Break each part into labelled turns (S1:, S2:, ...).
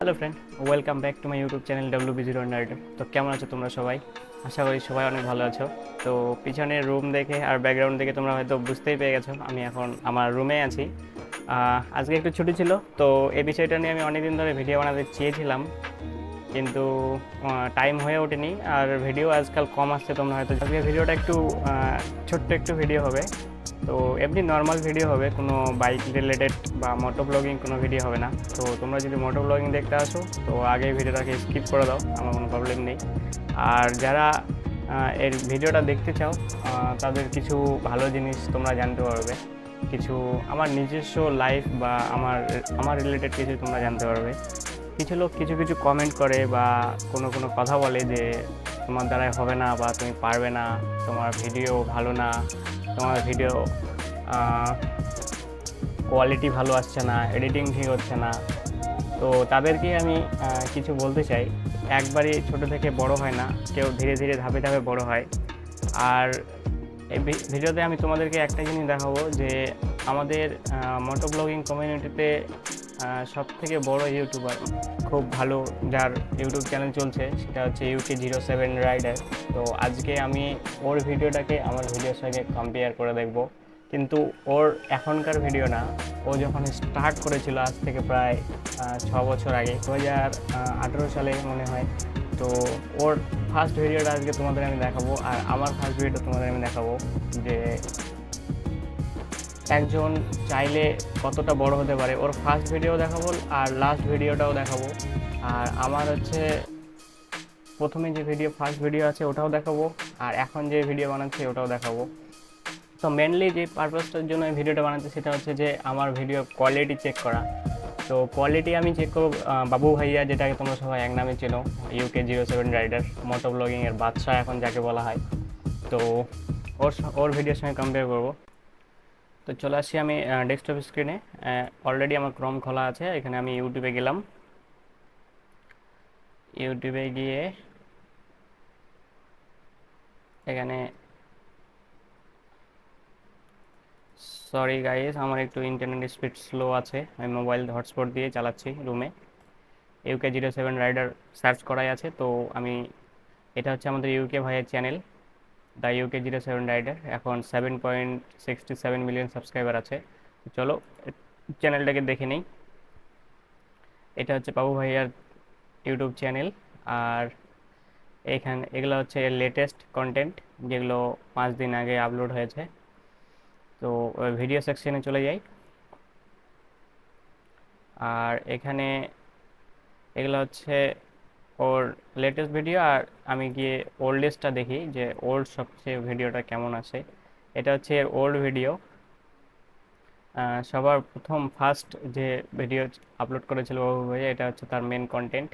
S1: Hello friend, welcome back to my YouTube channel WB0 nerd. তো কেমন আছো তোমরা সবাই? আশা করি সবাই অনেক ভালো আছো। তো পিছনের রুম দেখে আর ব্যাকগ্রাউন্ড দেখে তোমরা হয়তো বুঝতেই পেরে গেছো আমি এখন আমার রুমে আছি। আজকে একটু ছুটি ছিল, তো এই বিষয়টা নিয়ে আমি অনেকদিন ধরে ভিডিও বানাতে চেয়েছিলাম, কিন্তু টাইম হয়ে ওঠেনি আর ভিডিও আজকাল কম আসছে। তোমরা হয়তো আজকে ভিডিওটা একটু ছোট্ট একটু ভিডিও হবে। তো এমনি নর্মাল ভিডিও হবে, কোনো বাইক রিলেটেড বা মোটো ব্লগিং কোনো ভিডিও হবে না। তো তোমরা যদি মোটো ব্লগিং দেখতে আসো তো আগে ভিডিওটাকে স্কিপ করে দাও, আমার কোনো প্রবলেম নেই। আর যারা এর ভিডিওটা দেখতে চাও তাদের কিছু ভালো জিনিস তোমরা জানতে পারবে, কিছু আমার নিজস্ব লাইফ বা আমার আমার রিলেটেড কিছু তোমরা জানতে পারবে। কিছু লোক কিছু কিছু কমেন্ট করে বা কোনো কোনো কথা বলে যে তোমার দ্বারাই হবে না বা তুমি পারবে না, তোমার ভিডিও ভালো না, তোমার ভিডিও কোয়ালিটি ভালো আসছে না, এডিটিং ঠিক হচ্ছে না। তো তাদেরকে আমি কিছু বলতে চাই, একবারই ছোট থেকে বড় হয় না, কেউ ধীরে ধীরে ধাপে ধাপে বড় হয়। আর এই ভিডিওতে আমি তোমাদেরকে একটা জিনিস দেখাবো যে আমাদের মোটো ব্লগিং কমিউনিটিতে সব থেকে বড় ইউটিউবার, খুব ভালো, যার ইউটিউব চ্যানেল চলছে সেটা হচ্ছে UK07 রাইডার। তো আজকে আমি ওর ভিডিওটাকে আমার ভিডিওর সঙ্গে কম্পেয়ার করে দেখব, কিন্তু ওর এখনকার ভিডিও না, ও যখন স্টার্ট করেছিল আজ থেকে প্রায় 6 বছর আগে, 2018 সালে মনে হয়। তো ওর ফার্স্ট ভিডিওটা আজকে তোমাদের আমি দেখাবো, আর আমার ফার্স্ট ভিডিওটা তোমাদের আমি দেখাবো যে একজন চাইলে কতটা বড় হতে পারে। ওর ফার্স্ট ভিডিও দেখাবো আর লাস্ট ভিডিওটাও দেখাবো, আর আমার হচ্ছে প্রথমে যে ফার্স্ট ভিডিও আছে ওটাও দেখাবো, আর এখন যে ভিডিও বানাচ্ছি ওটাও দেখাবো। তো মেনলি যে পারপাসটার জন্য এই ভিডিওটা বানাচ্ছি সেটা হচ্ছে যে আমার ভিডিও কোয়ালিটি চেক করা। তো কোয়ালিটি আমি চেক করবো বাবু ভাইয়া, যেটাকে তোমরা সবাই এক নামে চেনো, UK07 রাইডার, মোটো ব্লগিংয়ের বাদশা এখন যাকে বলা হয়। তো ওর ওর ভিডিওর সঙ্গে কম্পেয়ার করবো। তো চলে আসছি আমি ডেস্কটপ স্ক্রিনে। অলরেডি আমার ক্রম খোলা আছে, এখানে আমি ইউটিউবে গেলাম। ইউটিউবে গিয়ে এখানে, সরি গাইস আমার একটু ইন্টারনেট স্পিড স্লো আছে, আমি মোবাইল হটস্পট দিয়ে চালাচ্ছি রুমে। UK07 রাইডার সার্চ করাই আছে, তো আমি, এটা হচ্ছে আমাদের ইউকে ভাইয়ের চ্যানেল, দ্য UK07 রাইডার। এখন 7.67 মিলিয়ন সাবস্ক্রাইবার আছে। তো চলো চ্যানেলটাকে দেখে নিই। এটা হচ্ছে বাবু ভাইয়ার ইউটিউব চ্যানেল। আর এখানে এগুলো হচ্ছে লেটেস্ট কন্টেন্ট, যেগুলো 5 দিন আগে আপলোড হয়েছে। তো ভিডিও সেকশনে চলে যাই, আর এখানে এগুলো হচ্ছে ওর লেটেস্ট ভিডিও। আর আমি গিয়ে ওল্ডেস্টটা দেখি যে ওল্ড সবচেয়ে ভিডিওটা কেমন আছে। এটা হচ্ছে এর ওল্ড ভিডিও। সবার প্রথম ফার্স্ট যে ভিডিও আপলোড করেছিল বাবু ভাইয়া, এটা হচ্ছে তার মেন কন্টেন্ট।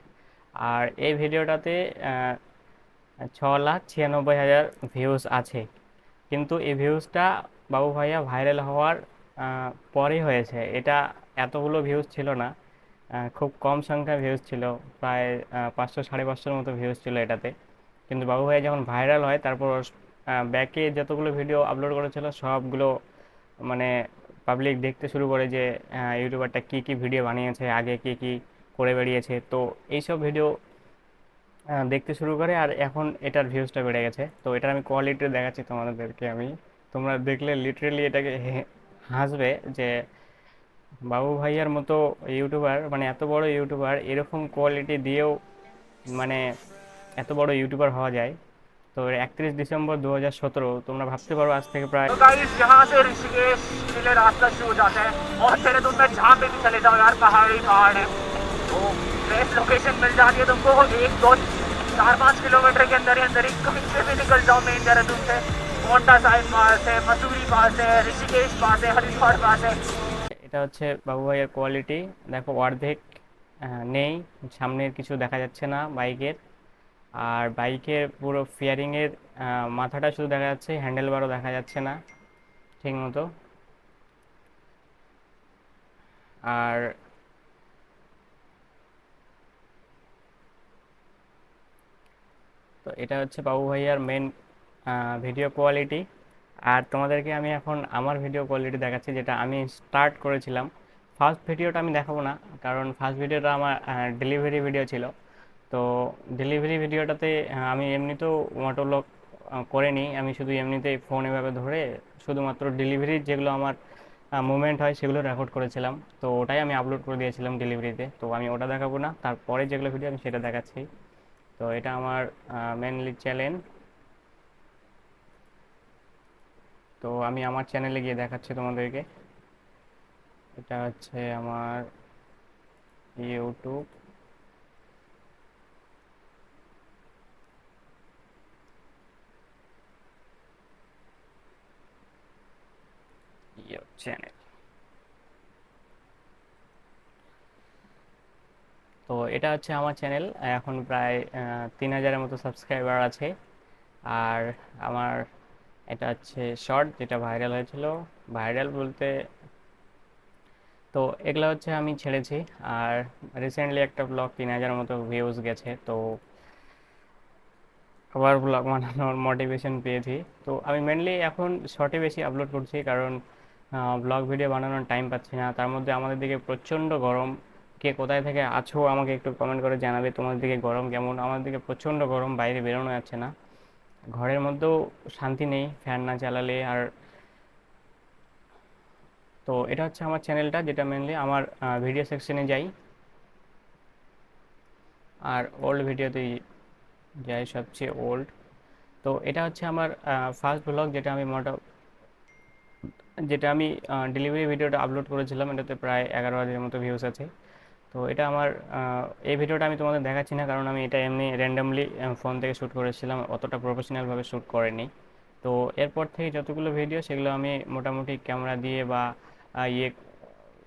S1: আর এই ভিডিওটাতে 6,96,000 ভিউজ আছে, কিন্তু এই ভিউজটা বাবু ভাইয়া ভাইরাল হওয়ার পরেই হয়েছে। এটা এতগুলো ভিউজ ছিল না, খুব কম সংখ্যা ভিউজ ছিল, প্রায় 500 550-এর মতো ভিউজ ছিল এটাতে। কিন্তু বাবু ভাইয়া যখন ভাইরাল হয় তারপর ব্যাকে যতগুলো ভিডিও আপলোড করেছিল সবগুলো, মানে পাবলিক দেখতে শুরু করে যে ইউটিউবারটা কী কী ভিডিও বানিয়েছে, আগে কী কী করে বেরিয়েছে। তো এইসব ভিডিও দেখতে শুরু করে, আর এখন এটার ভিউজটা বেড়ে গেছে। তো এটার আমি কোয়ালিটি দেখাচ্ছি তোমাদেরকে আমি, তোমরা দেখলে লিটারেলি এটাকে হাসবে যে বাবু ভাইয়ার মতো ইউটিউবার, মানে এত বড় ইউটিউবার, এরকম কোয়ালিটি দিয়েও মানে এত বড় ইউটিউবার হওয়া যায়। তো 31 ডিসেম্বর 2017, তোমরা ভাবতে পারো আজ থেকে প্রায়,
S2: तो गाइस यहाँ से ऋषिकेश के लिए रास्ता शुरू हो जाता है और देहरादून में जहाँ पे भी चले जाओ यार पहाड़ी पहाड़ है। तो बेस्ट लोकेशन मिल जाती है तुमको, 1 2 4 5 किलोमीटर के अंदर ही कहीं से भी निकल जाओ मेन देहरादून से। मोन्टा साहिब पास है, मसूरी पास है, ऋषिकेश पास है, हरिद्वार पास है।
S1: এটা হচ্ছে বাবু ভাইয়ের কোয়ালিটি। দেখো অর্ধেক নেই, সামনের কিছু দেখা যাচ্ছে না বাইকের। আর বাইকের পুরো ফিয়ারিংয়ের মাথাটা শুধু দেখা যাচ্ছে, হ্যান্ডেল বারও দেখা যাচ্ছে না ঠিক মতো। আর তো এটা হচ্ছে বাবু ভাইয়ার মেন ভিডিও কোয়ালিটি। আর তোমাদেরকে আমি এখন আমার ভিডিও কোয়ালিটি দেখাচ্ছি, যেটা আমি স্টার্ট করেছিলাম ফার্স্ট ভিডিওটা আমি দেখাবো না, কারণ ফার্স্ট ভিডিওটা আমার ডেলিভারি ভিডিও ছিল। তো ডেলিভারি ভিডিওটাতে আমি এমনিতেও মোটোব্লগ করিনি, আমি শুধু এমনিতেই ফোন এভাবে ধরে শুধুমাত্র ডেলিভারির যেগুলো আমার মুভমেন্ট হয় সেগুলো রেকর্ড করেছিলাম। তো ওটাই আমি আপলোড করে দিয়েছিলাম ডেলিভারিতে। তো আমি ওটা দেখাবো না, তারপরে যেগুলো ভিডিও আমি সেটা দেখাচ্ছি। তো এটা আমার মেনলি চ্যানেল। তো আমি আমার চ্যানেলে গিয়ে দেখাচ্ছি তোমাদেরকে। এটা হচ্ছে আমার ইউটিউব। চ্যানেল। তো এটা হচ্ছে আমার চ্যানেল, এখন প্রায় 3000-এর মতো সাবস্ক্রাইবার আছে। আর আমার এটা হচ্ছে শর্ট, যেটা ভাইরাল হয়েছিল। ভাইরাল বলতে তো এগুলো হচ্ছে আমি ছেড়েছি। আর রিসেন্টলি একটা ব্লগ 3000-এর মতো ভিউজ গেছে। তো আবার ব্লগ বানানোর মোটিভেশন পেয়েছি। তো আমি মেনলি এখন শর্টে বেশি আপলোড করছি, কারণ ব্লগ ভিডিও বানানোর টাইম পাচ্ছি না। তার মধ্যে আমাদের দিকে প্রচণ্ড গরম। কে কোথায় থেকে আছো আমাকে একটু কমেন্ট করে জানাবে তোমাদের দিকে গরম কেমন। আমাদের দিকে প্রচণ্ড গরম, বাইরে বেরোনো যাচ্ছে না, ঘরের মধ্যেও শান্তি নেই ফ্যান না চালালে। আর তো এটা হচ্ছে আমার চ্যানেলটা, যেটা মেনলি আমার ভিডিও সেকশনে যাই আর ওল্ড ভিডিওতেই যাই, সবচেয়ে ওল্ড। তো এটা হচ্ছে আমার ফার্স্ট ব্লগ, যেটা আমি ডেলিভারি ভিডিওটা আপলোড করেছিলাম। এটাতে প্রায় 11,000-এর মতো ভিউজ আছে। তো এটা আমার এই ভিডিওটা আমি তোমাদের দেখাচ্ছি না, কারণ আমি এটা এমনি র্যান্ডামলি ফোন থেকে শ্যুট করেছিলাম, অতটা প্রফেশনালভাবে শ্যুট করিনি। তো এরপর থেকে যতগুলো ভিডিও সেগুলো আমি মোটামুটি ক্যামেরা দিয়ে বা ইয়ে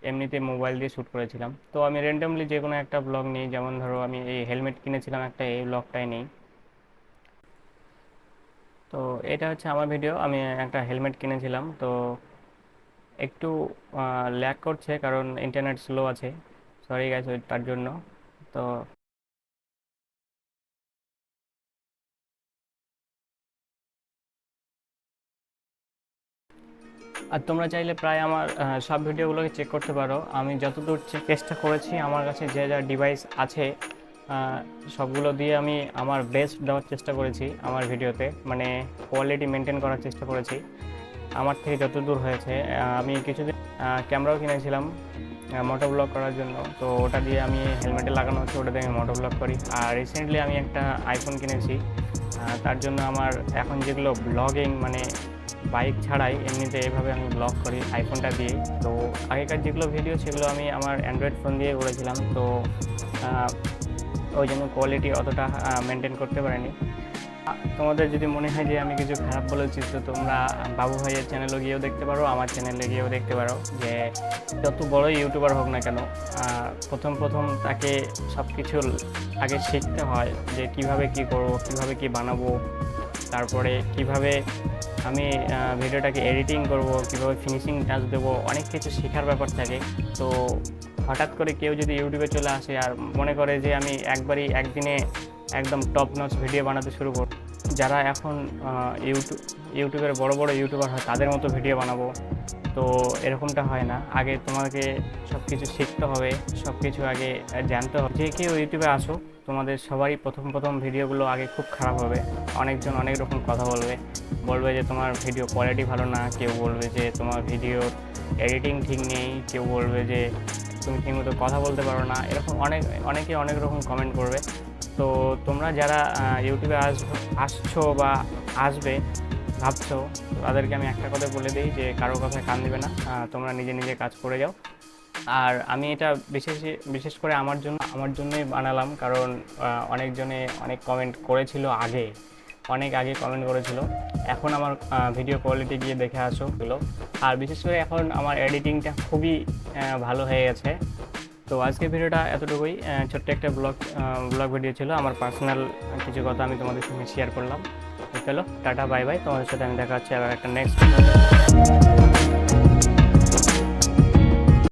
S1: এমনিতে মোবাইল দিয়ে শ্যুট করেছিলাম। তো আমি র্যান্ডামলি যে কোনো একটা ব্লগ নিই, যেমন ধরো আমি এই হেলমেট কিনেছিলাম একটা, এই ব্লগটাই নিই। তো এটা হচ্ছে আমার ভিডিও, আমি একটা হেলমেট কিনেছিলাম। তো একটু ল্যাগ করছে কারণ ইন্টারনেট স্লো আছে, সরি গাইস তার জন্য। তো আর তোমরা চাইলে প্রায় আমার সব ভিডিওগুলোকে চেক করতে পারো। আমি যতদূর চেষ্টা করেছি, আমার কাছে যে যা ডিভাইস আছে সবগুলো দিয়ে আমি আমার বেস্ট দেওয়ার চেষ্টা করেছি আমার ভিডিওতে, মানে কোয়ালিটি মেনটেন করার চেষ্টা করেছি আমার থেকে যতদূর হয়েছে। আমি কিছুদিন ক্যামেরাও কিনেছিলাম মোটো ব্লগ করার জন্য। তো ওটা দিয়ে আমি হেলমেটে লাগানো হচ্ছে, ওটা দিয়ে আমি মোটো ব্লগ করি। আর রিসেন্টলি আমি একটা আইফোন কিনেছি, তার জন্য আমার এখন যেগুলো ব্লগিং মানে বাইক ছাড়াই এমনিতে এইভাবে আমি ব্লগ করি আইফোনটা দিয়ে। তো আগেকার যেগুলো ভিডিও সেগুলো আমি আমার অ্যান্ড্রয়েড ফোন দিয়ে করেছিলাম। তো ওই জন্য কোয়ালিটি অতটা মেনটেন করতে পারিনি। তোমাদের যদি মনে হয় যে আমি কিছু খারাপ বলেছি, তো তোমরা বাবু ভাইয়ের চ্যানেলে গিয়েও দেখতে পারো, আমার চ্যানেলে গিয়েও দেখতে পারো। যে যত বড় ইউটিউবার হোক না কেন, প্রথম প্রথম তাকে সব কিছু আগে শিখতে হয়, যে কিভাবে কি করব, কিভাবে কি বানাবো, তারপরে কিভাবে আমি ভিডিওটাকে এডিটিং করব, কিভাবে ফিনিশিং টাচ দেবো, অনেক কিছু শেখার ব্যাপার থাকে। তো হঠাৎ করে কেউ যদি ইউটিউবে চলে আসে আর মনে করে যে আমি একদিনে একদম টপ নচ ভিডিও বানাতে শুরু করব, যারা এখন ইউটিউবের বড় বড় ইউটিউবার হয় তাদের মতো ভিডিও বানাবো, তো এরকমটা হয় না। আগে তোমাকে সব কিছু শিখতে হবে, সব কিছু আগে জানতে হবে। যে কেউ ইউটিউবে আসো, তোমাদের সবারই প্রথম প্রথম ভিডিওগুলো আগে খুব খারাপ হবে। অনেকজন অনেক রকম কথা বলবে যে তোমার ভিডিও কোয়ালিটি ভালো না, কেউ বলবে যে তোমার ভিডিওর এডিটিং ঠিক নেই, কেউ বলবে যে তুমি ঠিকমতো কথা বলতে পারো না, এরকম অনেকে অনেক রকম কমেন্ট করবে। তো তোমরা যারা ইউটিউবে আসছো বা আসবে ভাবছো, তাদেরকে আমি একটা কথা বলে দিই যে কারো কথায় কান দিবে না, তোমরা নিজে নিজে কাজ করে যাও। আর আমি এটা বিশেষ করে আমার জন্যই বানালাম, কারণ অনেকজনে অনেক কমেন্ট করেছিল অনেক আগে কমেন্ট করেছিল। এখন আমার ভিডিও কোয়ালিটি গিয়ে দেখে আসো এগুলো। আর বিশেষ করে এখন আমার এডিটিংটা খুবই ভালো হয়ে গেছে। তো আজকের ভিডিওটা এতটুকুই, ছোট্ট একটা ব্লগ ভিডিও ছিল, আমার পার্সোনাল কিছু কথা আমি তোমাদের সঙ্গে শেয়ার করলাম। চলো টাটা বাই বাই, তোমাদের সাথে আমি দেখা হচ্ছে আবার একটা নেক্সট